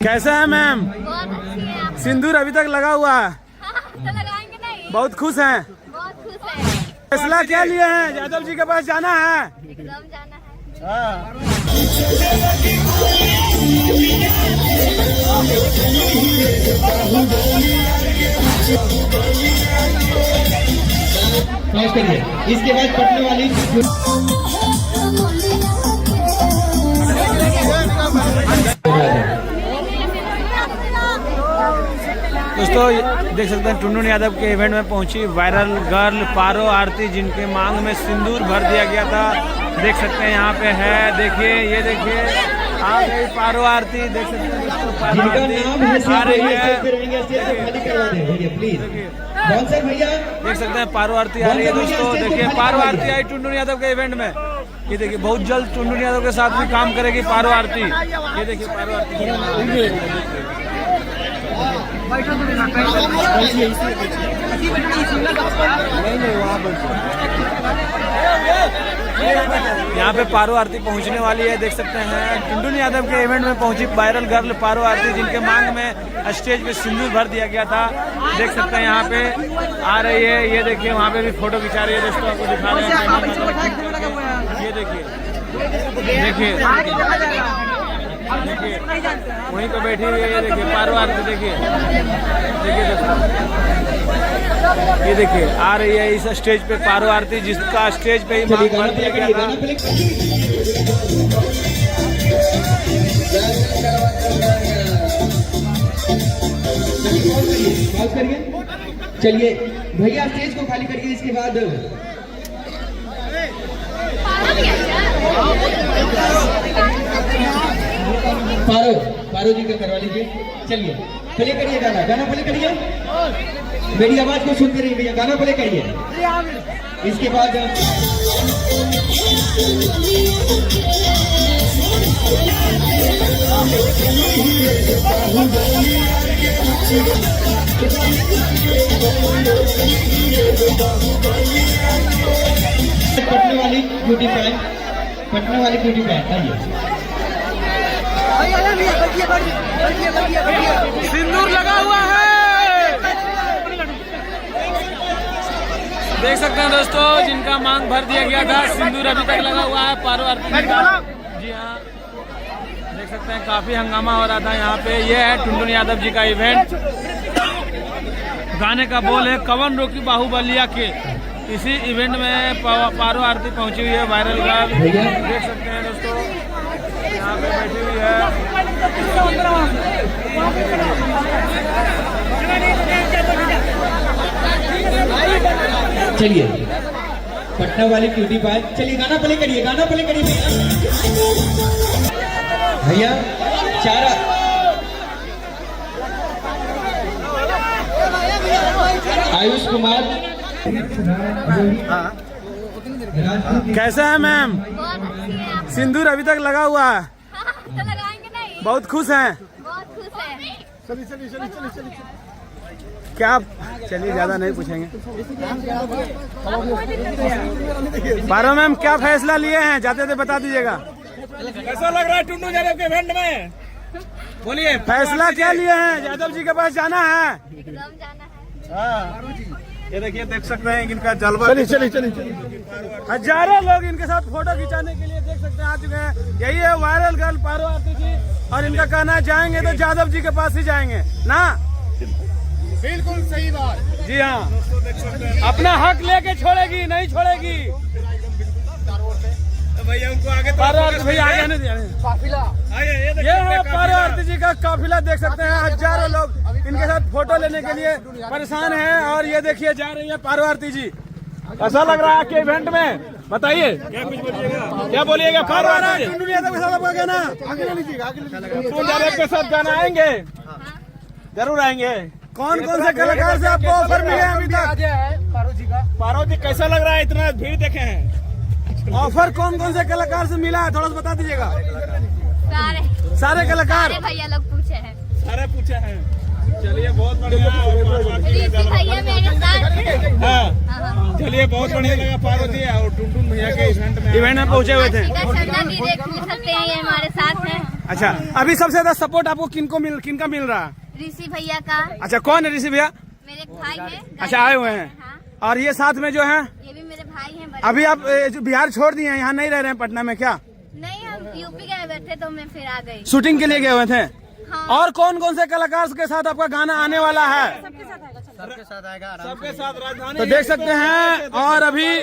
कैसा है मैम? बहुत अच्छी है आप। सिंदूर अभी तक लगा हुआ है, तो लगाएंगे नहीं? बहुत खुश हैं। बहुत खुश है। फैसला क्या लिए हैं? यादव जी के पास जाना है। एकदम जाना है। इसके बाद पटने वाली दोस्तों देख सकते हैं टुनटुन यादव के इवेंट में पहुंची वायरल गर्ल पारो आरती, जिनके मांग में सिंदूर भर दिया गया था। देख सकते हैं यहाँ पे है, देखिए ये देखिए आ गई पारो आरती। देख सकते हैं दोस्तों पारो आरती आ रही है। देख सकते हैं पारो आरती आ रही है दोस्तों। देखिए पारो आरती आई टुनटुन यादव के इवेंट में। ये देखिए बहुत जल्द टुनटुन यादव के साथ भी काम करेगी पारो आरती। ये देखिए पारो आरती यहाँ पे पारो आरती पहुँचने वाली है। देख सकते हैं टुनटुन यादव के इवेंट में पहुंची वायरल गर्ल पारो आरती, जिनके मांग में स्टेज पे सिंदूर भर दिया गया था। देख सकते हैं यहाँ पे आ रही है। ये देखिए वहाँ पे भी फोटो खिंचा रही है दोस्तों, आपको दिखा रहे हैं। ये देखिए देखिए देखिए वहीं पे बैठी हुई है। ये देखिए पारो आरती देखिए देखिए दोस्तों, ये देखिए आ रही है इस स्टेज पे पारो आरती, जिसका स्टेज पे ही मांग भर दिया गया था। चलिए भैया स्टेज को खाली करिए। इसके बाद पारो जी का करवा लीजिए। चलिए प्ले करिए गाना, गाना प्ले करिए। मेरी आवाज को सुनते रहिए भैया, गाना प्ले करिए। इसके बाद पटने वाली ब्यूटी पैंट, पटने वाली ब्यूटी पैंट आइए। सिंदूर लगा हुआ है। देख सकते हैं दोस्तों, जिनका मांग भर दिया गया था, सिंदूर अभी तक लगा हुआ है पारो आरती का। जी हाँ, देख सकते हैं काफी हंगामा हो रहा था यहाँ पे। ये है टुनटुन यादव जी का इवेंट। गाने का बोल है कवन रोकी बाहुबलिया के। इसी इवेंट में पारो आरती पहुंची हुई है वायरल गर्ल। देख सकते हैं दोस्तों यहाँ पे बैठी हुई है। चलिए पटना वाली क्यूटी पाए। चलिए गाना प्ले करिए, गाना प्ले करिए भैया। चारा आयुष कुमार। कैसा है मैम? बहुत अच्छी है आप। सिंदूर अभी तक लगा हुआ है, तो लगाएंगे नहीं? बहुत खुश हैं। बहुत खुश है। क्या चलिए ज्यादा नहीं पूछेंगे। पारो मैम क्या फैसला लिए हैं, जाते थे बता दीजिएगा। कैसा लग रहा है टुनटुन यादव के इवेंट में? बोलिए फैसला क्या लिए हैं? यादव जी के पास जाना है। एकदम जाना है। ये देखिए देख सकते हैं इनका जलवा। चलिए हजारों लोग इनके साथ फोटो खिंचाने के लिए देख सकते हैं आ चुके हैं। यही है वायरल गर्ल पारो आरती जी, और इनका कहना है जाएंगे तो यादव जी के पास ही जाएंगे ना। बिल्कुल सही बात। जी हाँ, अपना हक लेके छोड़ेगी, नहीं छोड़ेगी। भैया उनको आगे पारो आरती भैया आगे नहीं दिया। ये है पारो आरती जी का काफिला। देख सकते हैं हजारों लोग इनके साथ फोटो लेने के लिए परेशान हैं। और ये देखिए जा रही है पारो आरती जी। ऐसा लग रहा है आपके इवेंट में, बताइए क्या बोलिएगा? पारो आरती टुनटुन यादव के साथ आपका गाना, टुनटुन यादव के साथ गाना आएंगे, जरूर आएंगे। कौन कौन से कलाकार से आपको ऑफर मिले अभी तक? पारो जी कैसा लग रहा है, इतना भीड़ देखे हैं? ऑफर कौन कौन से कलाकार से मिला है, थोड़ा सा बता दीजिएगा। सारे कलाकार भैया लोग पूछे हैं। सारे पूछे हैं। चलिए बहुत बढ़िया। भैया मेरे साथ। हाँ चलिए बहुत बढ़िया लगा पार्वती और टुनटुन भैया के इवेंट में पहुंचे हुए थे। संजना दीदी पूछ सकते हैं, ये हमारे साथ हैं। अच्छा, अभी सबसे ज्यादा सपोर्ट आपको किनका मिल रहा है? ऋषि भैया का। अच्छा, कौन है ऋषि भैया? मेरे भाई है। अच्छा, आए हुए हैं। हाँ, और ये साथ में जो है, ये भी मेरे भाई हैं बड़े। अभी आप जो बिहार छोड़ दिए हैं, यहाँ नहीं रह रहे हैं पटना में क्या? नहीं, हम यूपी गए हुए थे तो मैं फिर आ गई। शूटिंग के लिए गए हुए थे? हाँ। और कौन कौन से कलाकार के साथ आपका गाना आने वाला है? सबके साथ राजधानी तो देख सकते हैं। और अभी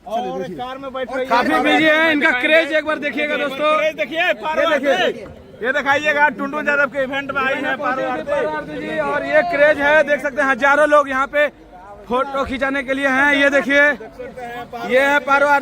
और कार में बैठ रही है। काफी बिजी है, इनका क्रेज एक बार देखिएगा दोस्तों। क्रेज देखिए, पारो आरती। ये दिखाइएगा, टुंडू यादव के इवेंट में आई है पारो आरती जी, और ये क्रेज है, देख सकते हैं हजारों लोग यहाँ पे फोटो खिंचाने के लिए हैं। ये देखिए, ये है पारो आरती।